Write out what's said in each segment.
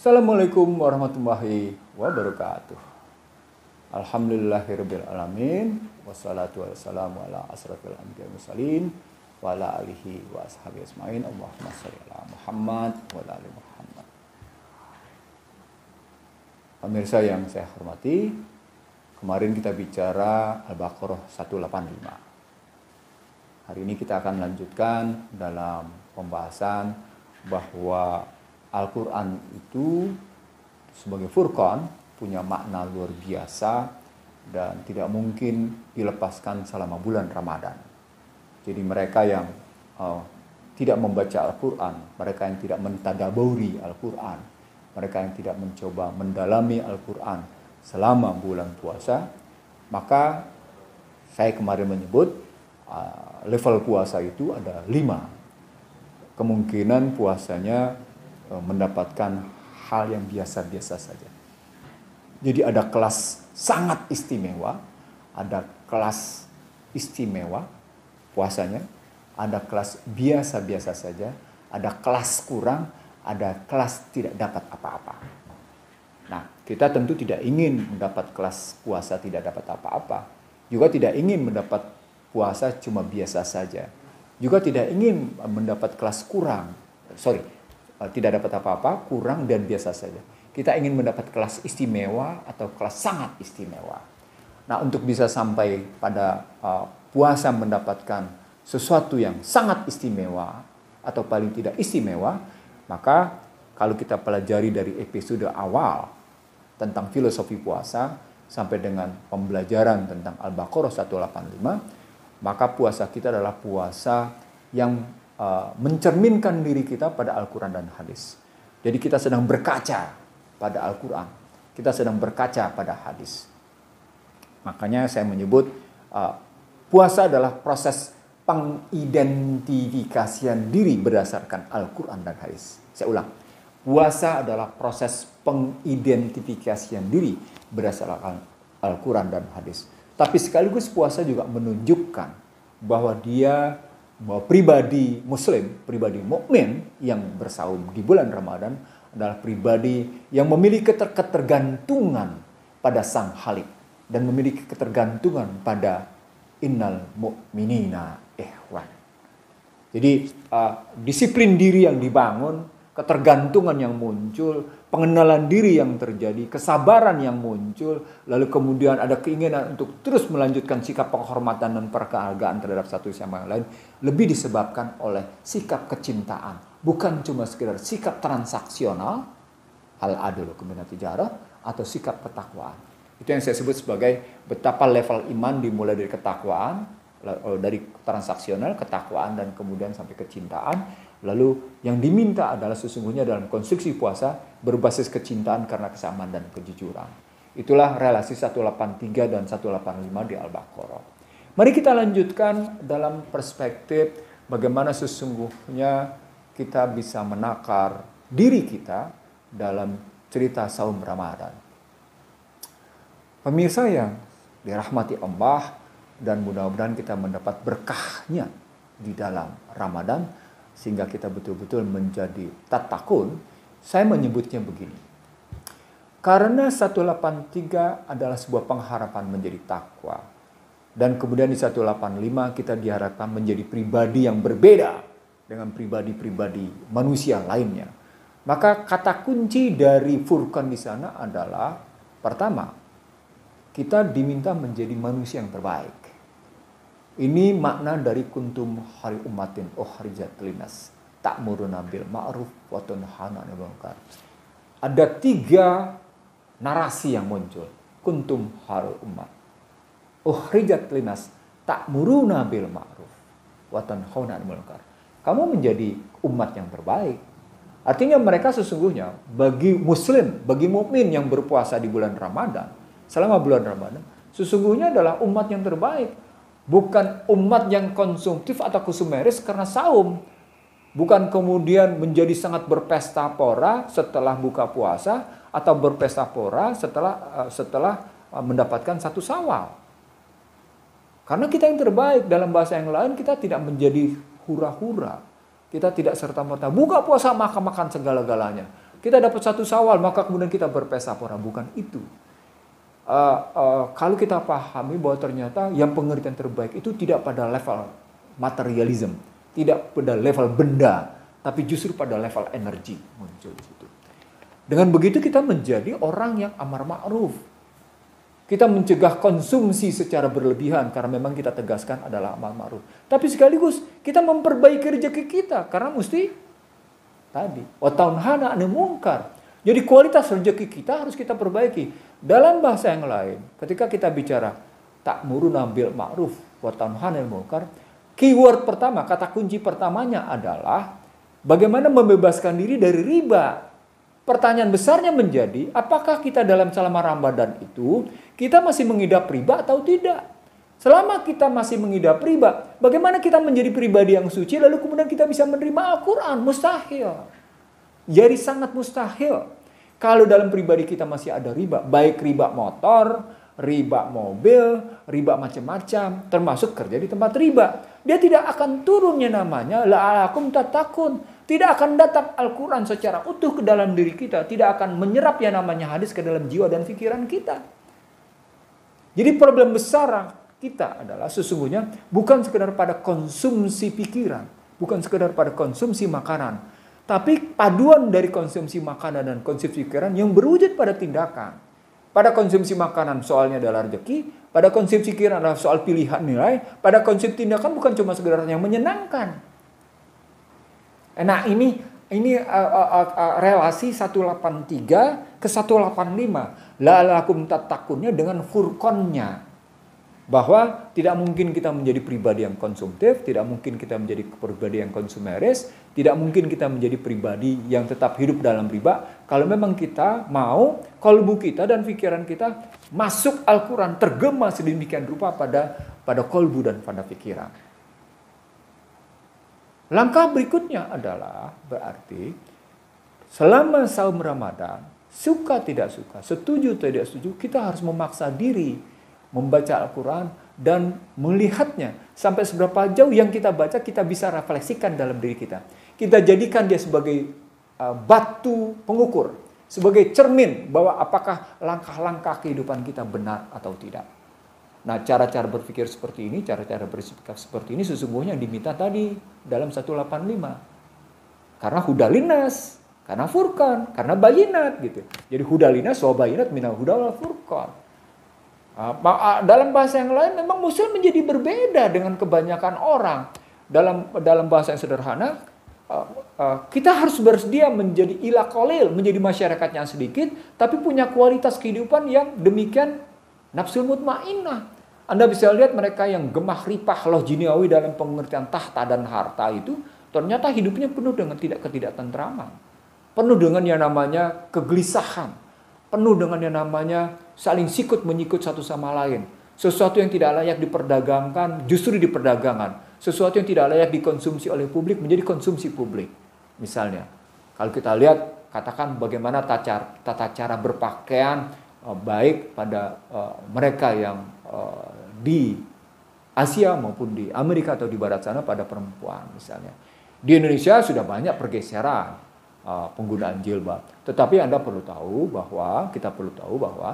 Assalamualaikum warahmatullahi wabarakatuh. Alhamdulillahirabbil alamin wassalatu wassalamu ala asrofil anbiya'i wal mursalin wa ala alihi wa ashabihi ajmain. Allahumma shalli ala Muhammad wa ala ali Muhammad. Pemirsa yang saya hormati, kemarin kita bicara Al-Baqarah 185. Hari ini kita akan lanjutkan dalam pembahasan bahwa Al-Quran itu sebagai furqan punya makna luar biasa dan tidak mungkin dilepaskan selama bulan Ramadan. Jadi mereka yang tidak membaca Al-Quran, mereka yang tidak mentadaburi Al-Quran, mereka yang tidak mencoba mendalami Al-Quran selama bulan puasa, maka saya kemarin menyebut level puasa itu ada 5. Kemungkinan puasanya mendapatkan hal yang biasa-biasa saja. Jadi ada kelas sangat istimewa, ada kelas istimewa puasanya, ada kelas biasa-biasa saja, ada kelas kurang, ada kelas tidak dapat apa-apa. Nah, kita tentu tidak ingin mendapat kelas puasa tidak dapat apa-apa, juga tidak ingin mendapat puasa cuma biasa saja, juga tidak ingin mendapat kelas tidak dapat apa-apa, kurang dan biasa saja. Kita ingin mendapat kelas istimewa atau kelas sangat istimewa. Nah, untuk bisa sampai pada puasa mendapatkan sesuatu yang sangat istimewa atau paling tidak istimewa, maka kalau kita pelajari dari episode awal tentang filosofi puasa sampai dengan pembelajaran tentang Al-Baqarah 185, maka puasa kita adalah puasa yang mencerminkan diri kita pada Al-Quran dan hadis. Jadi kita sedang berkaca pada Al-Quran, kita sedang berkaca pada hadis. Makanya saya menyebut puasa adalah proses pengidentifikasian diri berdasarkan Al-Quran dan hadis. Saya ulang, puasa adalah proses pengidentifikasian diri berdasarkan Al-Quran dan hadis. Tapi sekaligus puasa juga menunjukkan bahwa pribadi muslim, pribadi mukmin yang bersaum di bulan Ramadan adalah pribadi yang memiliki ketergantungan pada Sang Khalik dan memiliki ketergantungan pada innal mu'minina ikhwan. Jadi disiplin diri yang dibangun, ketergantungan yang muncul, pengenalan diri yang terjadi, kesabaran yang muncul, lalu kemudian ada keinginan untuk terus melanjutkan sikap penghormatan dan penghargaan terhadap satu sama lain, lebih disebabkan oleh sikap kecintaan, bukan cuma sekedar sikap transaksional, hal adil kemudian tijarah, atau sikap ketakwaan. Itu yang saya sebut sebagai betapa level iman dimulai dari ketakwaan, dari transaksional, ketakwaan, dan kemudian sampai kecintaan. Lalu yang diminta adalah sesungguhnya dalam konstruksi puasa berbasis kecintaan karena kesamaan dan kejujuran. Itulah relasi 183 dan 185 di Al-Baqarah. Mari kita lanjutkan dalam perspektif bagaimana sesungguhnya kita bisa menakar diri kita dalam cerita saum Ramadan. Pemirsa yang dirahmati Allah, dan mudah-mudahan kita mendapat berkahnya di dalam Ramadan, sehingga kita betul-betul menjadi tatakun. Saya menyebutnya begini. Karena 183 adalah sebuah pengharapan menjadi takwa. Dan kemudian di 185 kita diharapkan menjadi pribadi yang berbeda dengan pribadi-pribadi manusia lainnya. Maka kata kunci dari Furqan di sana adalah, pertama, kita diminta menjadi manusia yang terbaik. Ini makna dari kuntum hari ummatin ukhrijat linnas ta'muruna bil ma'ruf wa tunhauna 'anil munkar. Ada 3 narasi yang muncul. Kuntum hari ummat ukhrijat linnas ta'muruna bil ma'ruf wa tunhauna 'anil munkar. Kamu menjadi umat yang terbaik. Artinya mereka sesungguhnya bagi muslim, bagi mukmin yang berpuasa di bulan Ramadan, selama bulan Ramadan, sesungguhnya adalah umat yang terbaik. Bukan umat yang konsumtif atau konsumeris karena saum. Bukan kemudian menjadi sangat berpesta pora setelah buka puasa atau berpesta pora setelah mendapatkan satu Syawal. Karena kita yang terbaik, dalam bahasa yang lain kita tidak menjadi hura-hura. Kita tidak serta-merta buka puasa maka makan segala-galanya. kita dapat 1 Syawal, maka kemudian kita berpesta pora. Bukan itu. Kalau kita pahami bahwa ternyata yang pengertian terbaik itu tidak pada level materialism, tidak pada level benda, tapi justru pada level energi muncul di situ. Dengan begitu kita menjadi orang yang amar ma'ruf. Kita mencegah konsumsi secara berlebihan karena memang kita tegaskan adalah amar ma'ruf. Tapi sekaligus kita memperbaiki rezeki kita karena mesti tadi wa tanhana 'anil munkar. Jadi kualitas rezeki kita harus kita perbaiki. Dalam bahasa yang lain, ketika kita bicara ta'muruna bil ma'ruf wa tanhana 'anil munkar, keyword pertama, kata kunci pertamanya adalah bagaimana membebaskan diri dari riba. Pertanyaan besarnya menjadi, apakah kita dalam selama Ramadan itu, kita masih mengidap riba atau tidak? Selama kita masih mengidap riba, bagaimana kita menjadi pribadi yang suci, lalu kemudian kita bisa menerima Al-Quran? Mustahil. Jadi sangat mustahil. Kalau dalam pribadi kita masih ada riba, baik riba motor, riba mobil, riba macam-macam, termasuk kerja di tempat riba. Dia tidak akan turunnya namanya la'alakum tattaqun. Tidak akan datang Al-Quran secara utuh ke dalam diri kita. Tidak akan menyerap yang namanya hadis ke dalam jiwa dan pikiran kita. Jadi problem besar kita adalah sesungguhnya bukan sekedar pada konsumsi pikiran. Bukan sekedar pada konsumsi makanan. Tapi paduan dari konsumsi makanan dan konsumsi pikiran yang berwujud pada tindakan. Pada konsumsi makanan soalnya adalah rezeki. Pada konsumsi pikiran adalah soal pilihan nilai. Pada konsumsi tindakan bukan cuma sekedar yang menyenangkan. Nah ini relasi 183 ke 185. La'alakum tattaqunnya dengan furqannya. Bahwa tidak mungkin kita menjadi pribadi yang konsumtif, tidak mungkin kita menjadi pribadi yang konsumeris, tidak mungkin kita menjadi pribadi yang tetap hidup dalam riba. Kalau memang kita mau kalbu kita dan pikiran kita masuk Al-Quran, tergema sedemikian rupa pada kalbu dan pada pikiran. Langkah berikutnya adalah berarti selama saum Ramadan, suka tidak suka, setuju tidak setuju, kita harus memaksa diri membaca Al-Quran dan melihatnya sampai seberapa jauh yang kita baca kita bisa refleksikan dalam diri kita. Kita jadikan dia sebagai batu pengukur, sebagai cermin bahwa apakah langkah-langkah kehidupan kita benar atau tidak. Nah, cara-cara berpikir seperti ini, cara-cara bersikap seperti ini sesungguhnya yang diminta tadi dalam 185. Karena hudalinas, karena furqan, karena bayinat gitu. Jadi hudalinas wa bayinat minal huda wal furqan. Dalam bahasa yang lain memang muslim menjadi berbeda dengan kebanyakan orang. Dalam bahasa yang sederhana, kita harus bersedia menjadi ila qalil, menjadi masyarakat yang sedikit, tapi punya kualitas kehidupan yang demikian nafsul mutmainnah. Anda bisa lihat mereka yang gemah ripah loh jiniawi dalam pengertian tahta dan harta itu, ternyata hidupnya penuh dengan ketidaktentraman. Penuh dengan yang namanya kegelisahan. Penuh dengan yang namanya saling sikut menyikut satu sama lain. Sesuatu yang tidak layak diperdagangkan justru diperdagangkan. Sesuatu yang tidak layak dikonsumsi oleh publik menjadi konsumsi publik. Misalnya, kalau kita lihat, katakan bagaimana tata cara berpakaian baik pada mereka yang di Asia maupun di Amerika atau di Barat sana pada perempuan misalnya. Di Indonesia sudah banyak pergeseran penggunaan jilbab. Tetapi kita perlu tahu bahwa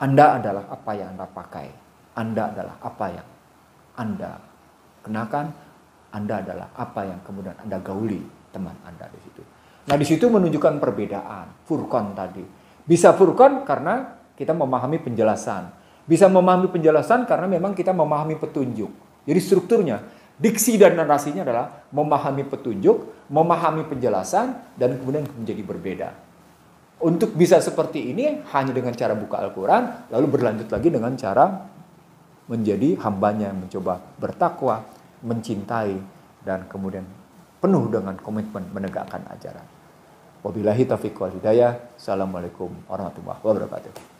Anda adalah apa yang Anda pakai. Anda adalah apa yang Anda kenakan. Anda adalah apa yang kemudian Anda gauli teman Anda di situ. Nah, di situ menunjukkan perbedaan. Furqan tadi. Bisa furqan karena kita memahami penjelasan. Bisa memahami penjelasan karena memang kita memahami petunjuk. Jadi strukturnya, diksi dan narasinya adalah memahami petunjuk, memahami penjelasan, dan kemudian menjadi berbeda. Untuk bisa seperti ini hanya dengan cara buka Al-Quran, lalu berlanjut lagi dengan cara menjadi hambanya yang mencoba bertakwa, mencintai, dan kemudian penuh dengan komitmen menegakkan ajaran. Wabillahi taufiq wal hidayah. Assalamualaikum warahmatullahi wabarakatuh.